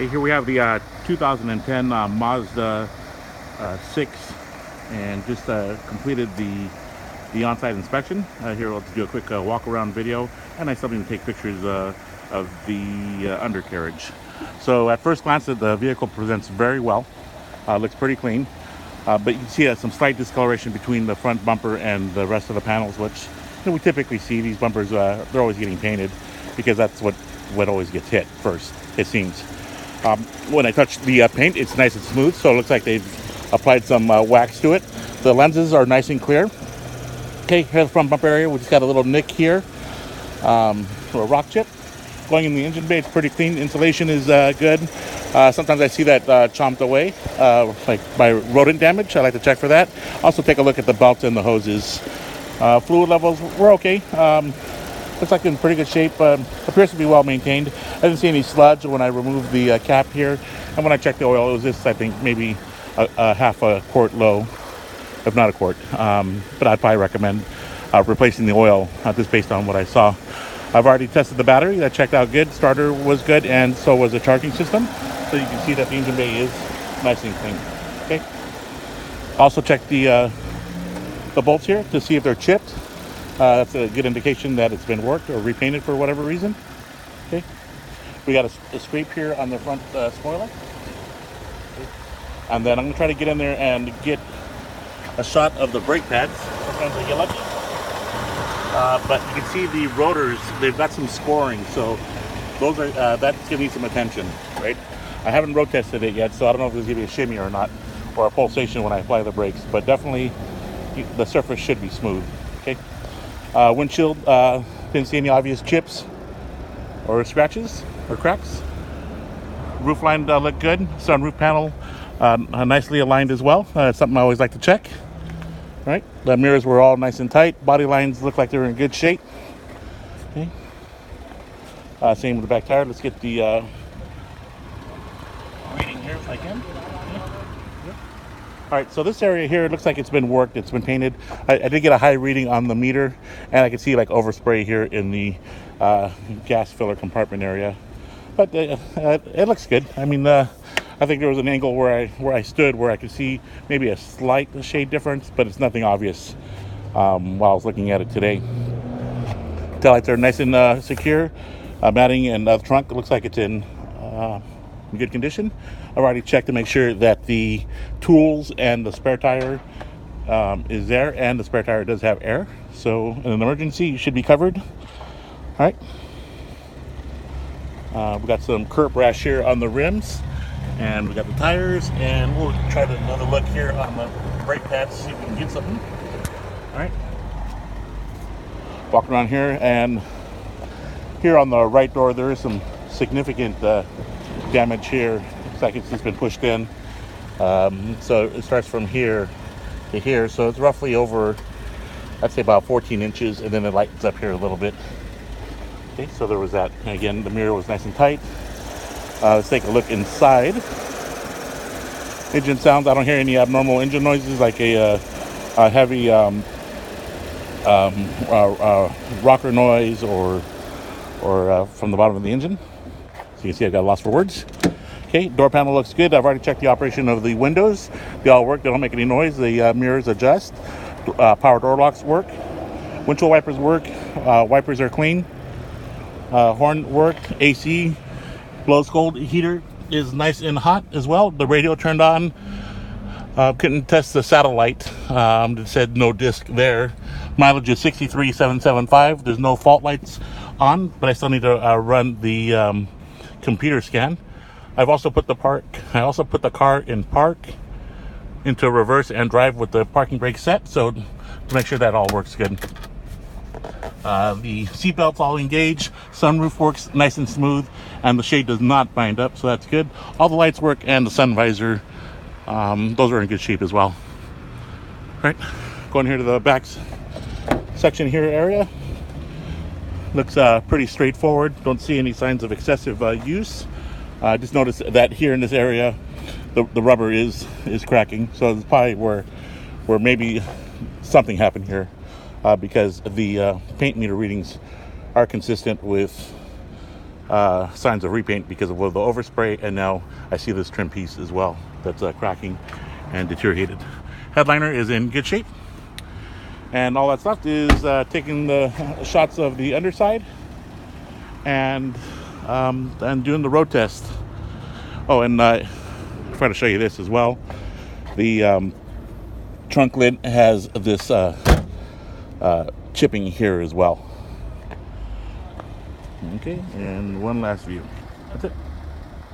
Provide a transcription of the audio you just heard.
Okay, here we have the 2010 Mazda 6, and just completed the on-site inspection. Here, let's do a quick walk-around video, and I still need to take pictures of the undercarriage. So at first glance, the vehicle presents very well. Looks pretty clean, but you can see some slight discoloration between the front bumper and the rest of the panels, which we typically see. These bumpers, they're always getting painted because that's what always gets hit first, it seems. When I touch the paint, it's nice and smooth, so it looks like they've applied some wax to it. The lenses are nice and clear. Okay, here's the front bumper area. We just got a little nick here, or a rock chip. Going in the engine bay, it's pretty clean. Insulation is good. Sometimes I see that chomped away, like by rodent damage. I like to check for that. Also take a look at the belts and the hoses. Fluid levels were okay. Looks like in pretty good shape. Appears to be well maintained. I didn't see any sludge when I removed the cap here. And when I checked the oil, it was just, I think, maybe a half a quart low, if not a quart. But I'd probably recommend replacing the oil just based on what I saw. I've already tested the battery. That checked out good. Starter was good, and so was the charging system. So you can see that the engine bay is nice and clean. Okay. Also check the bolts here to see if they're chipped. That's a good indication that it's been worked or repainted for whatever reason. Okay. We got a scrape here on the front spoiler. Okay. And then I'm going to try to get in there and get a shot of the brake pads. Sometimes I get lucky. But you can see the rotors, they've got some scoring, so those are that's going to need some attention, right? I haven't road tested it yet, so I don't know if there's going to be a shimmy or not, or a pulsation when I apply the brakes, but definitely the surface should be smooth. Okay. Windshield, didn't see any obvious chips or scratches or cracks. Roof line looked good. Sunroof panel nicely aligned as well. It's something I always like to check. Right, the mirrors were all nice and tight. Body lines look like they're in good shape. Okay. Same with the back tire. Let's get the reading here if I can. Okay. Yep. All right, so this area here, it looks like it's been worked. It's been painted. I did get a high reading on the meter, and I can see like overspray here in the gas filler compartment area. But it looks good. I mean, I think there was an angle where I stood where I could see maybe a slight shade difference, but it's nothing obvious while I was looking at it today. Taillights are nice and secure. Matting and the trunk, it looks like it's in good condition. I've already checked to make sure that the tools and the spare tire is there, and the spare tire does have air. So in an emergency, you should be covered. All right. We got some curb rash here on the rims. And we got the tires, and we'll try another look here on the brake pads, see if we can get something. All right. Walking around here, and here on the right door, there is some significant damage here. Looks like it's just been pushed in. So it starts from here to here. So it's roughly over, I'd say about 14 inches, and then it lightens up here a little bit. Okay, so there was that. And again, the mirror was nice and tight. Let's take a look inside. Engine sounds, I don't hear any abnormal engine noises like a heavy rocker noise or from the bottom of the engine. So you can see I've got lost for words. Okay, door panel looks good. I've already checked the operation of the windows. They all work. They don't make any noise. The mirrors adjust. Power door locks work. Windshield wipers work. Wipers are clean. Horn worked. AC blows cold. Heater is nice and hot as well. The radio turned on. Couldn't test the satellite. It said no disc there. Mileage is 63,775. There's no fault lights on, but I still need to run the computer scan. I've also put the car in park into reverse and drive with the parking brake set, so to make sure that all works good. The seatbelt's all engaged. Sunroof works nice and smooth, and the shade does not bind up, so that's good. All the lights work, and the sun visor, those are in good shape as well. Right, going here to the back section here area. Looks pretty straightforward. Don't see any signs of excessive use. Just noticed that here in this area, the rubber is cracking, so it's probably where maybe something happened here. Because the paint meter readings are consistent with signs of repaint because of the overspray, and now I see this trim piece as well that's cracking and deteriorated. Headliner is in good shape, and all that's left is taking the shots of the underside and doing the road test. Oh, and I forgot to show you this as well. The trunk lid has this chipping here as well. Okay, and one last view. That's it.